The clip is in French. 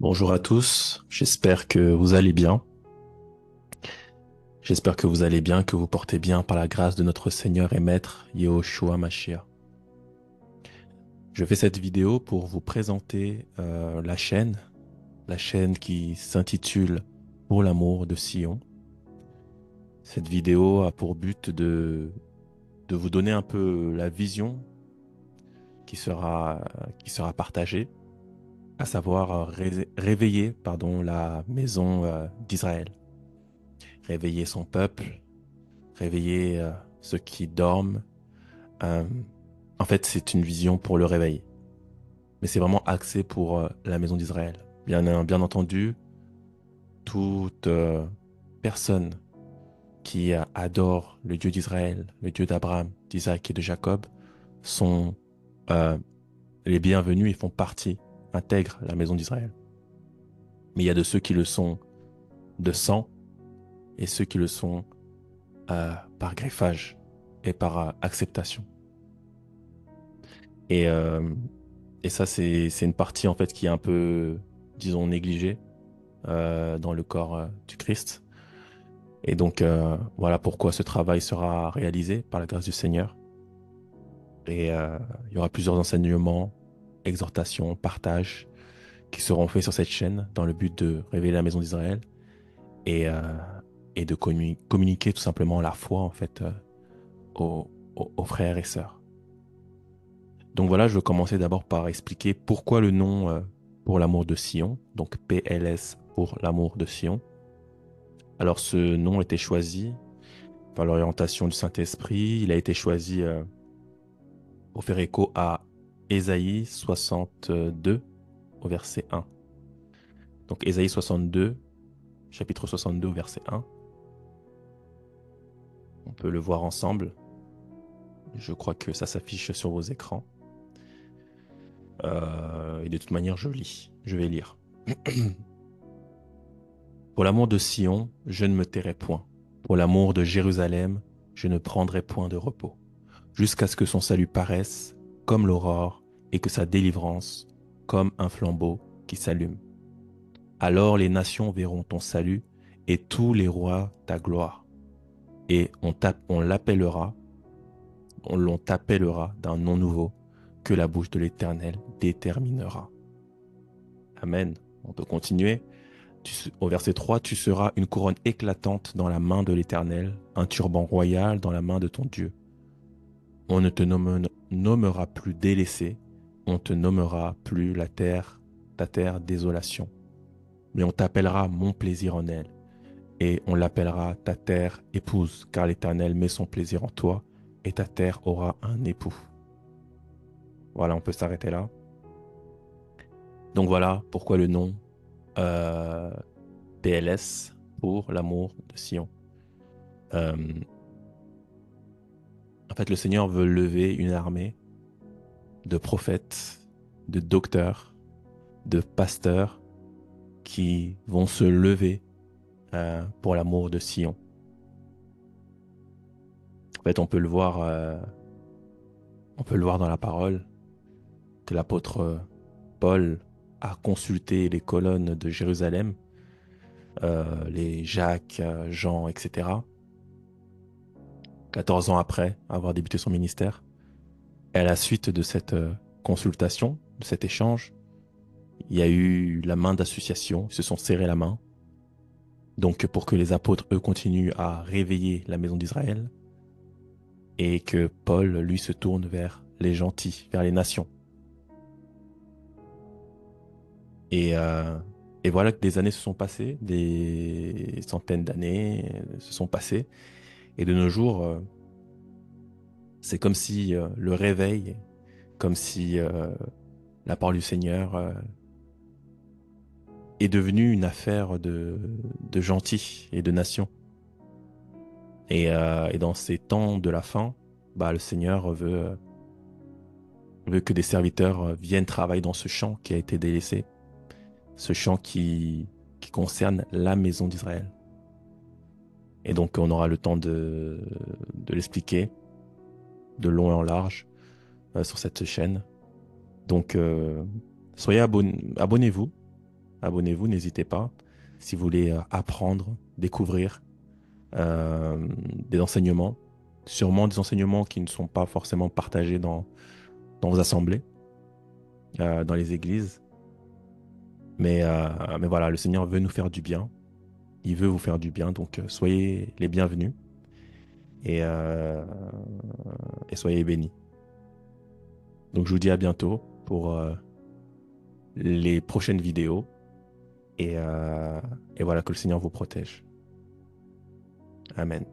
Bonjour à tous, j'espère que vous allez bien. J'espère que vous allez bien, que vous portez bien par la grâce de notre Seigneur et Maître Yehoshua Mashiach. Je fais cette vidéo pour vous présenter la chaîne qui s'intitule Pour l'amour de Sion. Cette vidéo a pour but de vous donner un peu la vision qui sera partagée, à savoir réveiller la maison d'Israël, réveiller son peuple, réveiller ceux qui dorment. Euh, En fait, c'est une vision pour le réveil, mais c'est vraiment axé pour la maison d'Israël. Bien entendu, toute personne qui adore le Dieu d'Israël, le Dieu d'Abraham, d'Isaac et de Jacob, sont euh, les bienvenus et font partie, intègrent la maison d'Israël. Mais il y a de ceux qui le sont de sang et ceux qui le sont par greffage et par acceptation. Et, euh, et ça, c'est une partie en fait qui est un peu, disons, négligée dans le corps du Christ. Et donc, voilà pourquoi ce travail sera réalisé par la grâce du Seigneur. Et il y aura plusieurs enseignements, exhortations, partages qui seront faits sur cette chaîne dans le but de révéler la maison d'Israël et, euh, et de communiquer tout simplement la foi en fait aux frères et sœurs. Donc voilà, je vais commencer d'abord par expliquer pourquoi le nom pour l'amour de Sion, donc PLS pour l'amour de Sion. Alors ce nom a été choisi par l'orientation du Saint-Esprit. Il a été choisi pour faire écho à Ésaïe 62 au verset 1. Donc Ésaïe 62, chapitre 62 au verset 1. On peut le voir ensemble. Je crois que ça s'affiche sur vos écrans. Et de toute manière, je lis. Je vais lire. Pour l'amour de Sion, je ne me tairai point. Pour l'amour de Jérusalem, je ne prendrai point de repos, jusqu'à ce que son salut paraisse comme l'aurore et que sa délivrance comme un flambeau qui s'allume. Alors les nations verront ton salut et tous les rois ta gloire. Et on l'appellera, on l'on t'appellera d'un nom nouveau que la bouche de l'Éternel déterminera. Amen. On peut continuer. Au verset 3, tu seras une couronne éclatante dans la main de l'Éternel, un turban royal dans la main de ton Dieu. On ne te nommera plus délaissé, on te nommera plus ta terre désolation. Mais on t'appellera mon plaisir en elle, et on l'appellera ta terre épouse, car l'Éternel met son plaisir en toi, et ta terre aura un époux. Voilà, on peut s'arrêter là. Donc voilà pourquoi le nom euh, PLS pour l'amour de Sion. Euh, En fait, le Seigneur veut lever une armée de prophètes, de docteurs, de pasteurs qui vont se lever pour l'amour de Sion. En fait, on peut le voir dans la parole que l'apôtre Paul a consulté les colonnes de Jérusalem, les Jacques, Jean, etc. 14 ans après avoir débuté son ministère. Et à la suite de cette consultation, de cet échange, il y a eu la main d'association, ils se sont serrés la main. Donc pour que les apôtres, eux, continuent à réveiller la maison d'Israël et que Paul, lui, se tourne vers les gentils, vers les nations. Et, euh, et voilà que des années se sont passées, des centaines d'années se sont passées. Et de nos jours, c'est comme si le réveil, comme si la parole du Seigneur est devenue une affaire de gentils et de nations. Et dans ces temps de la fin, bah, le Seigneur veut que des serviteurs viennent travailler dans ce champ qui a été délaissé, ce champ qui concerne la maison d'Israël. Et donc on aura le temps de l'expliquer de long et en large sur cette chaîne. Donc soyez abonnez-vous, abonnez-vous, n'hésitez pas. Si vous voulez apprendre, découvrir des enseignements, sûrement des enseignements qui ne sont pas forcément partagés dans vos assemblées, dans les églises. Mais voilà, le Seigneur veut nous faire du bien. Il veut vous faire du bien, donc soyez les bienvenus et, euh, et soyez bénis. Donc je vous dis à bientôt pour les prochaines vidéos et, et voilà, que le Seigneur vous protège. Amen.